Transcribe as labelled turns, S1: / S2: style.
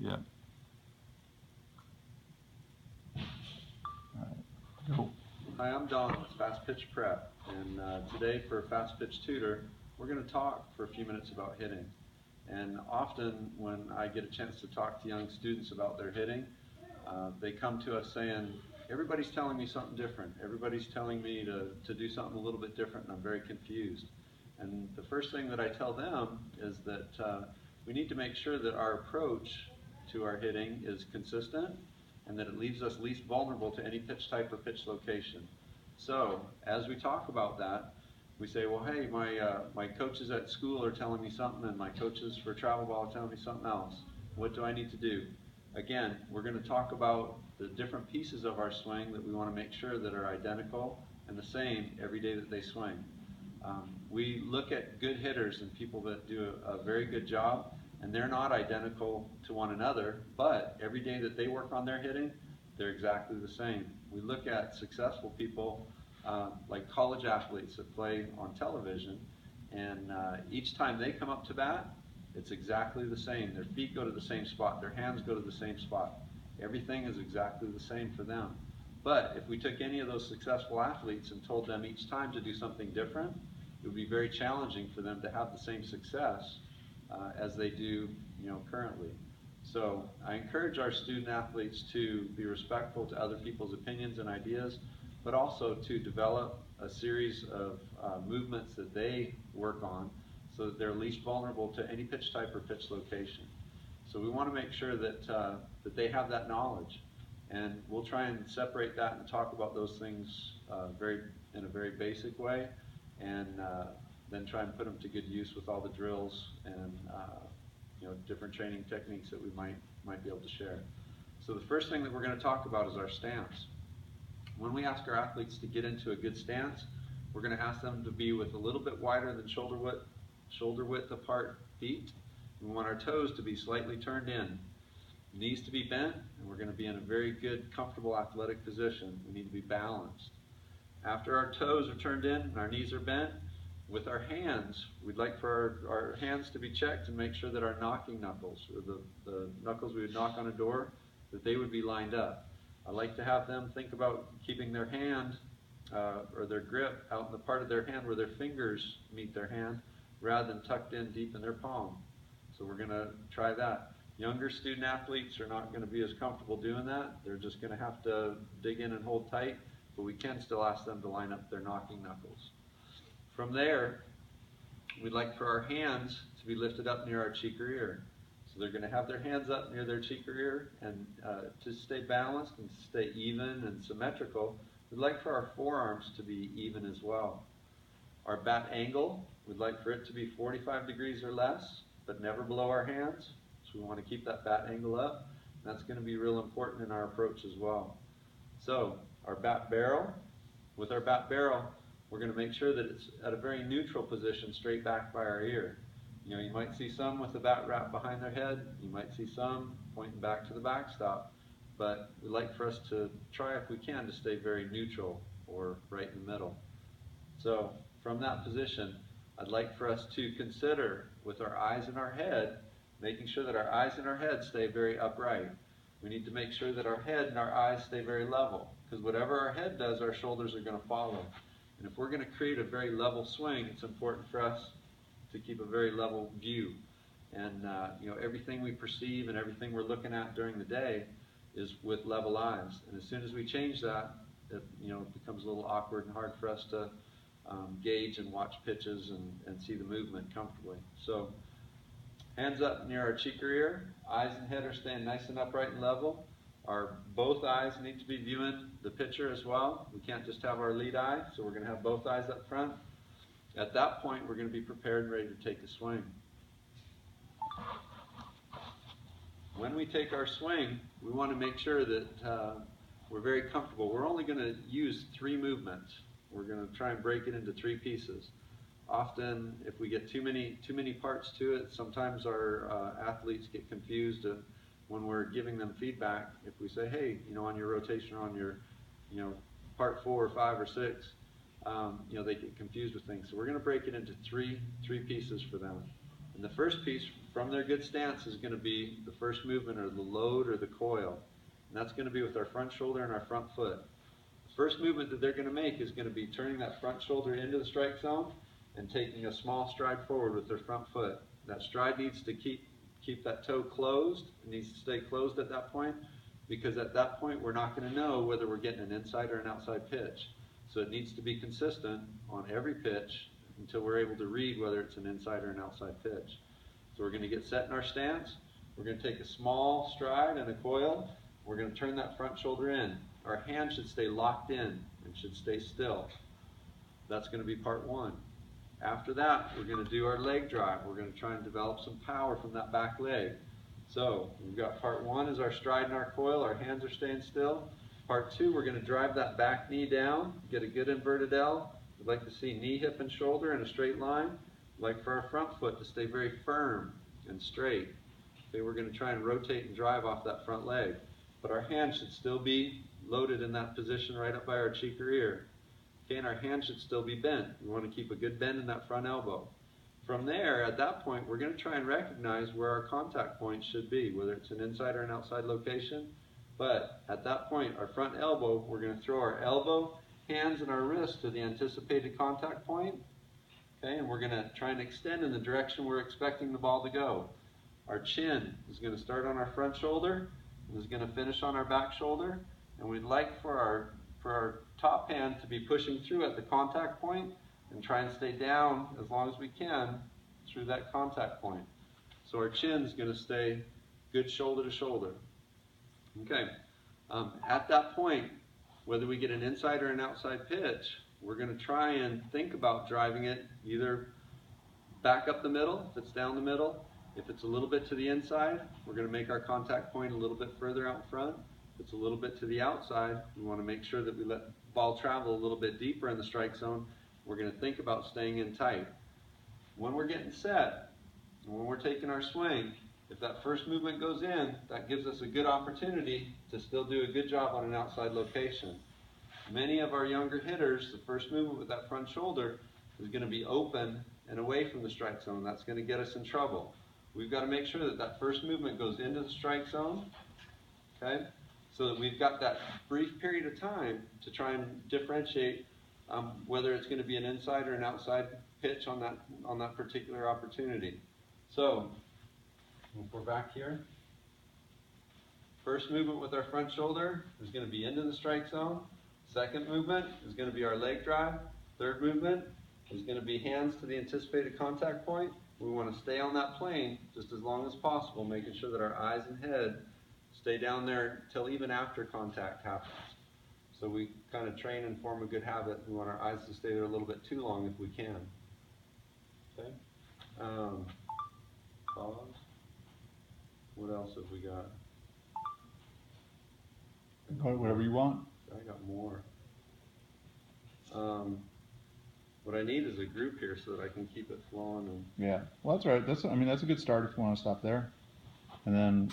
S1: Yep. All right. Go.
S2: Hi, I'm Don with Fastpitch Prep, and today for Fastpitch Tutor, we're going to talk for a few minutes about hitting. And often when I get a chance to talk to young students about their hitting, they come to us saying, everybody's telling me something different. Everybody's telling me to do something a little bit different, and I'm very confused. And the first thing that I tell them is that we need to make sure that our approach to our hitting is consistent and that it leaves us least vulnerable to any pitch type or pitch location. So as we talk about that, we say, well, hey, my coaches at school are telling me something, and my coaches for travel ball are telling me something else. What do I need to do? Again, we're going to talk about the different pieces of our swing that we want to make sure that are identical and the same every day that they swing. We look at good hitters and people that do a very good job, and they're not identical to one another, but every day that they work on their hitting, they're exactly the same. We look at successful people like college athletes that play on television, and each time they come up to bat, it's exactly the same. Their feet go to the same spot, their hands go to the same spot. Everything is exactly the same for them. But if we took any of those successful athletes and told them each time to do something different, it would be very challenging for them to have the same success as they do, currently. So I encourage our student athletes to be respectful to other people's opinions and ideas, but also to develop a series of movements that they work on so that they're least vulnerable to any pitch type or pitch location. So we want to make sure that, that they have that knowledge, and we'll try and separate that and talk about those things in a very basic way, and then try and put them to good use with all the drills and different training techniques that we might be able to share. So the first thing that we're going to talk about is our stance. When we ask our athletes to get into a good stance, we're going to ask them to be with a little bit wider than shoulder width apart feet. We want our toes to be slightly turned in, knees to be bent, and we're going to be in a very good, comfortable athletic position. We need to be balanced. After our toes are turned in and our knees are bent, with our hands, we'd like for our hands to be checked and make sure that our knocking knuckles, or the knuckles we would knock on a door, that they would be lined up. I like to have them think about keeping their hand or their grip out in the part of their hand where their fingers meet their hand rather than tucked in deep in their palm. So we're going to try that. Younger student athletes are not going to be as comfortable doing that. They're just going to have to dig in and hold tight, but we can still ask them to line up their knocking knuckles. From there, we'd like for our hands to be lifted up near our cheek or ear. So they're going to have their hands up near their cheek or ear, and to stay balanced and to stay even and symmetrical, we'd like for our forearms to be even as well. Our bat angle, we'd like for it to be 45 degrees or less, but never below our hands. So we want to keep that bat angle up. That's going to be real important in our approach as well. So our bat barrel, with our bat barrel, we're going to make sure that it's at a very neutral position, straight back by our ear. You might see some with the bat wrapped behind their head. You might see some pointing back to the backstop. But we'd like for us to try, if we can, to stay very neutral or right in the middle. So from that position, I'd like for us to consider, with our eyes and our head, making sure that our eyes and our head stay very upright. We need to make sure that our head and our eyes stay very level, because whatever our head does, our shoulders are going to follow. And if we're going to create a very level swing, it's important for us to keep a very level view. And everything we perceive and everything we're looking at during the day is with level eyes. And as soon as we change that, it becomes a little awkward and hard for us to gauge and watch pitches and see the movement comfortably. So hands up near our cheek or ear, eyes and head are staying nice and upright and level. Both eyes need to be viewing the pitcher as well. We can't just have our lead eye, so we're going to have both eyes up front. At that point, we're going to be prepared and ready to take a swing. When we take our swing, we want to make sure that we're very comfortable. We're only going to use 3 movements. We're going to try and break it into 3 pieces. Often, if we get too many parts to it, sometimes our athletes get confused when we're giving them feedback. If we say, hey, on your rotation or on your, part 4 or 5 or 6, they get confused with things. So we're going to break it into three pieces for them. And the first piece from their good stance is going to be the first movement or the load or the coil. And that's going to be with our front shoulder and our front foot. The first movement that they're going to make is going to be turning that front shoulder into the strike zone and taking a small stride forward with their front foot. That stride needs to keep that toe closed. It needs to stay closed at that point, because at that point we're not going to know whether we're getting an inside or an outside pitch. So it needs to be consistent on every pitch until we're able to read whether it's an inside or an outside pitch. So we're going to get set in our stance. We're going to take a small stride and a coil. We're going to turn that front shoulder in. Our hand should stay locked in and should stay still. That's going to be part one. After that, we're going to do our leg drive. We're going to try and develop some power from that back leg. So we've got part one is our stride and our coil. Our hands are staying still. Part two, we're going to drive that back knee down, get a good inverted L. We'd like to see knee, hip, and shoulder in a straight line. We'd like for our front foot to stay very firm and straight. Okay, we're going to try and rotate and drive off that front leg. But our hand should still be loaded in that position right up by our cheek or ear. Okay, and our hand should still be bent. We want to keep a good bend in that front elbow. From there, at that point, we're going to try and recognize where our contact point should be, whether it's an inside or an outside location. But at that point, our front elbow, we're going to throw our elbow, hands, and our wrist to the anticipated contact point. Okay, and we're going to try and extend in the direction we're expecting the ball to go. Our chin is going to start on our front shoulder and is going to finish on our back shoulder. And we'd like for our top hand to be pushing through at the contact point and try and stay down as long as we can through that contact point. So our chin is going to stay good shoulder to shoulder. Okay, at that point, whether we get an inside or an outside pitch, we're going to try and think about driving it either back up the middle, if it's down the middle. If it's a little bit to the inside, we're going to make our contact point a little bit further out front. If it's a little bit to the outside, we want to make sure that we let the ball travel a little bit deeper in the strike zone. We're going to think about staying in tight. When we're getting set, and when we're taking our swing, if that first movement goes in, that gives us a good opportunity to still do a good job on an outside location. Many of our younger hitters, the first movement with that front shoulder is going to be open and away from the strike zone. That's going to get us in trouble. We've got to make sure that that first movement goes into the strike zone, okay, so that we've got that brief period of time to try and differentiate whether it's going to be an inside or an outside pitch on that particular opportunity. So, if we're back here, first movement with our front shoulder is going to be into the strike zone. Second movement is going to be our leg drive. Third movement is going to be hands to the anticipated contact point. We want to stay on that plane just as long as possible, making sure that our eyes and head stay down there till even after contact happens. So we kind of train and form a good habit. We want our eyes to stay there a little bit too long if we can. Okay. Pause. What else have we got?
S1: Whatever you want.
S2: I got more. What I need is a group here so that I can keep it flowing. And
S1: yeah, well, that's right. That's a good start if you want to stop there. And then